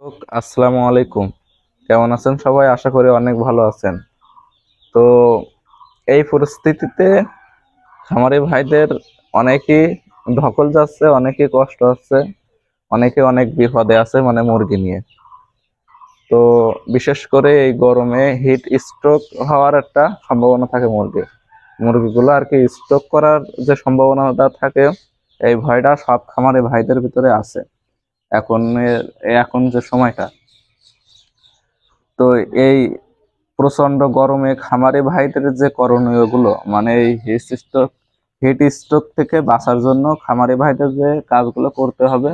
আসসালামু আলাইকুম। কেমন আছেন সবাই? আশা করি অনেক ভালো আছেন। তো এই পরিস্থিতিতে খামারি ভাইদের অনেকেই ধকল যাচ্ছে, অনেকেই কষ্ট হচ্ছে, অনেকে অনেক বিপদে আছে মানে মুরগি নিয়ে। তো বিশেষ করে এই গরমে হিট স্ট্রোক হওয়ার একটা সম্ভাবনা থাকে মুরগিগুলো আর কি স্ট্রোক করার যে সম্ভাবনাটা থাকে, এই ভয়টা সব খামারি ভাইদের ভিতরে আছে এখন এখন যে সময়টা। তো এই প্রচন্ড গরমে খামারি ভাইদের যে করণীয় গুলো মানে এই হিট স্ট্রোক থেকে বাঁচার জন্য খামারি ভাইদের যে কাজগুলো করতে হবে,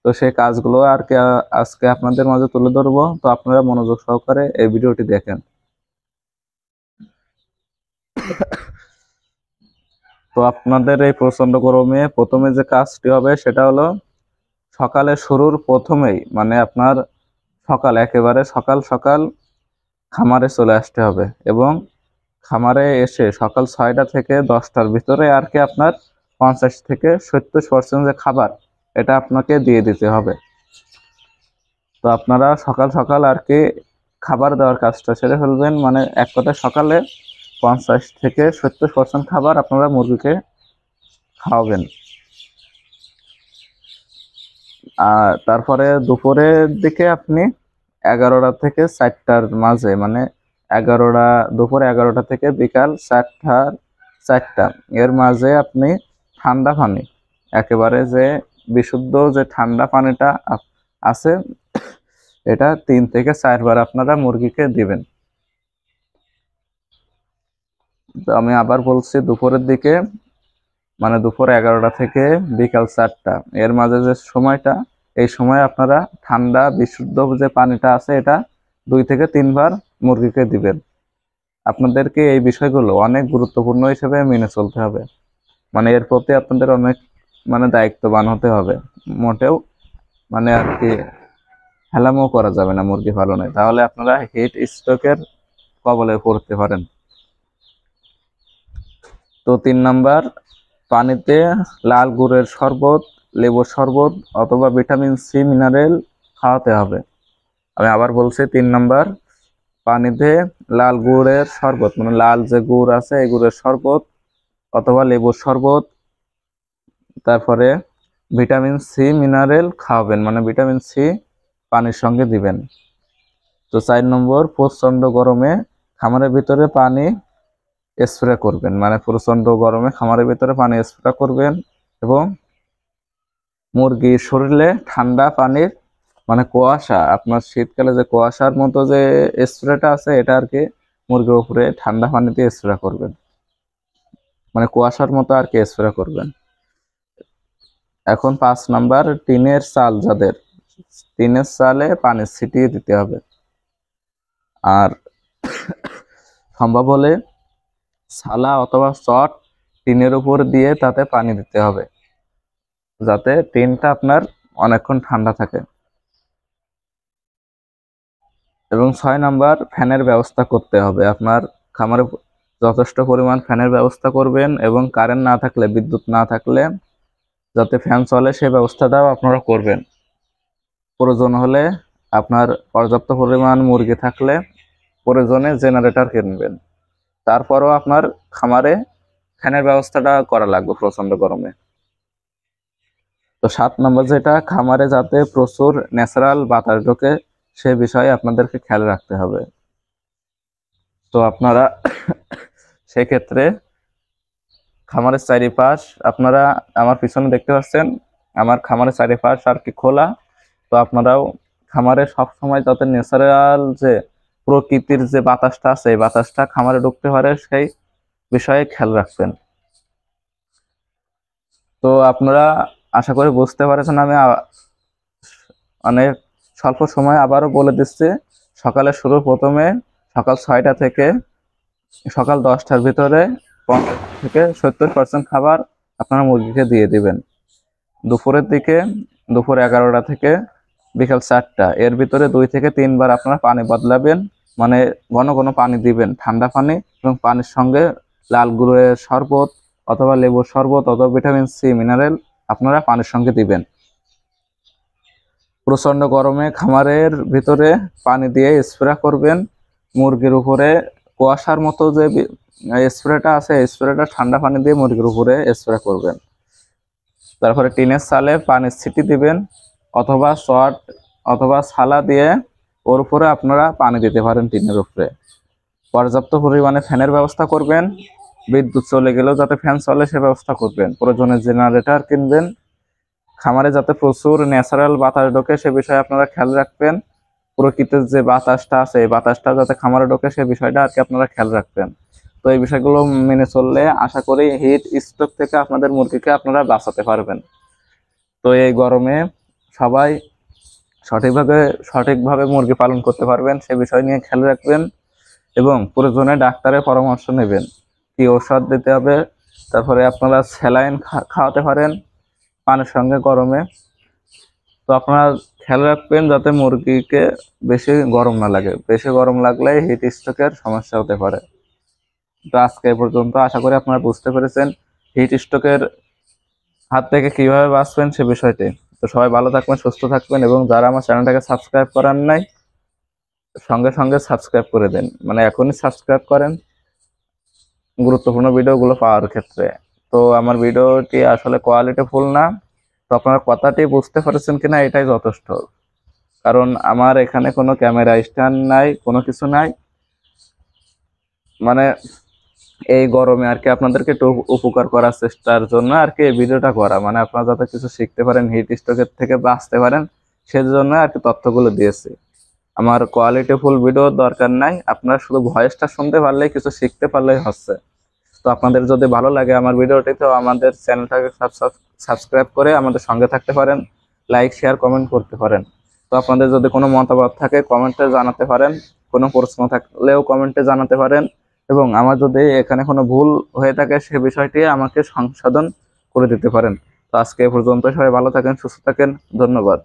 তো সেই কাজগুলো আর কি আজকে আপনাদের মাঝে তুলে ধরবো। তো আপনারা মনোযোগ সহকারে এই ভিডিওটি দেখেন। তো আপনাদের এই প্রচন্ড গরমে প্রথমে যে কাজটি হবে সেটা হলো সকালে শুরুর প্রথমেই মানে আপনার একেবারে সকাল সকাল খামারে চলে আসতে হবে এবং খামারে এসে সকাল 6টা থেকে 10টার ভিতরে আর কি আপনার 50 থেকে 70% যে খাবার এটা আপনাকে দিয়ে দিতে হবে। তো আপনারা সকাল সকাল আর কি খাবার দেওয়ার কাজটা সেরে ফেলবেন, মানে এক কথায় সকালে 50 থেকে 70% খাবার আপনারা মুরগিকে খাওয়াবেন। আর তারপরে দুপুরের দিকে আপনি 11টা থেকে 4টার মাঝে মানে দুপুর 11টা থেকে বিকাল 4টা এর মাঝে আপনি ঠান্ডা পানি, একেবারে যে বিশুদ্ধ যে ঠান্ডা পানিটা আছে, এটা 3 থেকে 4 বার আপনারা মুরগিকে দিবেন। তো আমি আবার বলছি, দুপুরের দিকে মানে দুপুর 11টা থেকে বিকাল 4টা এর মাঝে যে সময়টা, এই সময় আপনারা ঠান্ডা বিশুদ্ধ যে পানিটা আছে এটা 2 থেকে 3 বার মুরগিকে দিবেন। আপনাদেরকে এই বিষয়গুলো অনেক গুরুত্বপূর্ণ হিসেবে মেনে চলতে হবে, মানে এর প্রতি আপনাদের অনেক মানে দায়িত্ববান হতে হবে। মোটেও মানে আর কি হেলামো করা যাবে না মুরগি পালনে, তাহলে আপনারা হিট স্ট্রোকের কবলে পড়তে পারেন। তো 3 নাম্বার, পানিতে লাল গুড়ের শরবত, লেবুর শরবত অথবা ভিটামিন সি মিনারেল খাওয়াতে হবে। আমি আবার বলছি, 3 নাম্বার, পানিতে লাল গুড়ের শরবত মানে লাল যে গুড় আছে এই গুড়ের শরবত অথবা লেবুর শরবত, তারপরে ভিটামিন সি মিনারেল খাওয়াবেন, মানে ভিটামিন সি পানির সঙ্গে দিবেন। তো 4 নম্বর, প্রচন্ড গরমে খামারের ভিতরে পানি স্প্রে করবেন, মানে প্রচন্ড গরমে খামারের ভিতরে পানি স্প্রে করবেন এবং মুরগির শরীরে ঠান্ডা পানির মানে কুয়াশা, আপনার শীতকালে যে কুয়াশার মতো যে স্প্রেটা আছে এটা আর কি মুরগির উপরে ঠান্ডা পানিতে স্প্রে করবেন, মানে কুয়াশার মতো আর কি স্প্রে করবেন। এখন 5 নাম্বার, টিনের চাল যাদের, টিনের চালে পানি ছিটিয়ে দিতে হবে। আর সম্ভব হলে ছালা অথবা চট টিনের উপর দিয়ে তাতে পানি দিতে হবে, যাতে টিনটা আপনার অনেকক্ষণ ঠান্ডা থাকে। এবং 6 নাম্বার, ফ্যানের ব্যবস্থা করতে হবে। আপনার খামারে যথেষ্ট পরিমাণ ফ্যানের ব্যবস্থা করবেন এবং কারেন্ট না থাকলে, বিদ্যুৎ না থাকলে যাতে ফ্যান চলে সেই ব্যবস্থাটাও আপনারা করবেন। প্রয়োজন হলে আপনার পর্যাপ্ত পরিমাণ মুরগি থাকলে প্রয়োজনে জেনারেটর কিনবেন। তারপরও আপনার খামারে ফ্যানের ব্যবস্থাটা করা লাগবে প্রচন্ড গরমে। তো 7 নম্বর, যেটা খামারে যাতে প্রচুর ন্যাচারাল বাতাস ঢোকে সে বিষয়ে আপনাদেরকে খেয়াল রাখতে হবে। তো আপনারা সেক্ষেত্রে খামারের চারিপাশ, আপনারা আমার পিছনে দেখতে পাচ্ছেন আমার খামারের চারিপাশ আর কি খোলা। তো আপনারাও খামারে সবসময় যাতে ন্যাচারাল যে প্রকৃতির যে বাতাসটা আছে এই বাতাসটা খামারে ঢুকতে পারে সেই বিষয়ে খেয়াল রাখবেন। তো আপনারা আশা করি বুঝতে পারছেন। আমি অনেক স্বল্প সময় আবারও বলে দিচ্ছি, সকালে শুরু প্রথমে সকাল 6টা থেকে সকাল 10টার ভিতরে 50 থেকে 70% খাবার আপনারা মুরগিকে দিয়ে দিবেন। দুপুরের দিকে দুপুর 11টা থেকে বিকাল 4টা এর ভিতরে 2 থেকে 3 বার আপনারা পানি বদলাবেন, মানে ঘন ঘন পানি দিবেন, ঠান্ডা পানি, এবং পানির সঙ্গে লাল গুড়ের শরবত অথবা লেবুর শরবত অথবা ভিটামিন সি মিনারেল আপনারা পানির সঙ্গে দিবেন। প্রচন্ড গরমে খামারের ভিতরে পানি দিয়ে স্প্রে করবেন মুরগির উপরে। কুয়াশার মতো যে স্প্রেটা আছে, স্প্রেটা ঠান্ডা পানি দিয়ে মুরগির উপরে স্প্রে করবেন। তারপরে টিনের চালে পানির ছিটি দিবেন, অথবা শর্ট অথবা ছালা দিয়ে ওর উপরে আপনারা পানি দিতে পারেন টিনের উপরে। পর্যাপ্ত পরিমাণে ফ্যানের ব্যবস্থা করবেন, বিদ্যুৎ চলে গেলেও যাতে ফ্যান চলে সে ব্যবস্থা করবেন। প্রয়োজনে জেনারেটর কিনবেন। খামারে যাতে প্রচুর ন্যাচারাল বাতাস ঢোকে সে বিষয়ে আপনারা খেয়াল রাখবেন। প্রকৃতির যে বাতাসটা আছে এই বাতাসটা যাতে খামারে ঢোকে সে বিষয়টা আর কি আপনারা খেয়াল রাখবেন। তো এই বিষয়গুলো মেনে চললে আশা করি হিট স্ট্রোক থেকে আপনাদের মুরগিকে আপনারা বাঁচাতে পারবেন। তো এই গরমে সবাই সঠিকভাবে মুরগি পালন করতে পারবেন সে বিষয় নিয়ে খেয়াল রাখবেন, এবং প্রয়োজনে ডাক্তারের পরামর্শ নেবেন কি ঔষধ দিতে হবে। তারপরে আপনারা স্যালাইন খাওয়াতে পারেন পানির সঙ্গে গরমে। তো আপনারা খেয়াল রাখবেন যাতে মুরগিকে বেশি গরম না লাগে, বেশি গরম লাগলে হিট স্ট্রোকের সমস্যা হতে পারে। তো আজকে এ পর্যন্ত, আশা করি আপনারা বুঝতে পেরেছেন হিট স্ট্রোকের হাত থেকে কিভাবে বাঁচবেন সে বিষয়টি। তো সবাই ভালো থাকবেন, সুস্থ থাকবেন, এবং যারা আমার চ্যানেলটাকে সাবস্ক্রাইব করেন নাই সঙ্গে সঙ্গে সাবস্ক্রাইব করে দেন, মানে এখনই সাবস্ক্রাইব করেন গুরুত্বপূর্ণ ভিডিওগুলো পাওয়ার ক্ষেত্রে। তো আমার ভিডিওটি আসলে কোয়ালিটি ফুল না, তো আপনারা কথাটি বুঝতে পারছেন কিনা এটাই যথেষ্ট। কারণ আমার এখানে কোনো ক্যামেরা স্ট্যান্ড নাই, কোনো কিছু নাই, মানে এই গরমে আর কি আপনাদেরকে একটু উপকার করার চেষ্টার জন্য আর কি এই ভিডিওটা করা, মানে আপনারা যাতে কিছু শিখতে পারেন, হিট স্ট্রোকের থেকে বাঁচতে পারেন সেজন্য আর কি তথ্যগুলো দিয়েছি। আমার কোয়ালিটি ফুল ভিডিও দরকার নাই, আপনারা শুধু ভয়েসটা শুনতে পারলেই কিছু শিখতে পারলেই হচ্ছে। তো আপনাদের যদি ভালো লাগে আমার ভিডিওটি, তো আমাদের চ্যানেলটাকে সাবস্ক্রাইব করে আমাদের সঙ্গে থাকতে পারেন, লাইক শেয়ার কমেন্ট করতে পারেন। তো আপনাদের যদি কোনো মতামত থাকে কমেন্টে জানাতে পারেন, কোনো প্রশ্ন থাকলেও কমেন্টে জানাতে পারেন, এবং আমার যদি এখানে কোনো ভুল হয়ে থাকে সে বিষয়টি আমাকে সংশোধন করে দিতে পারেন। তো আজকে এ পর্যন্ত, সবাই ভালো থাকেন, সুস্থ থাকেন, ধন্যবাদ।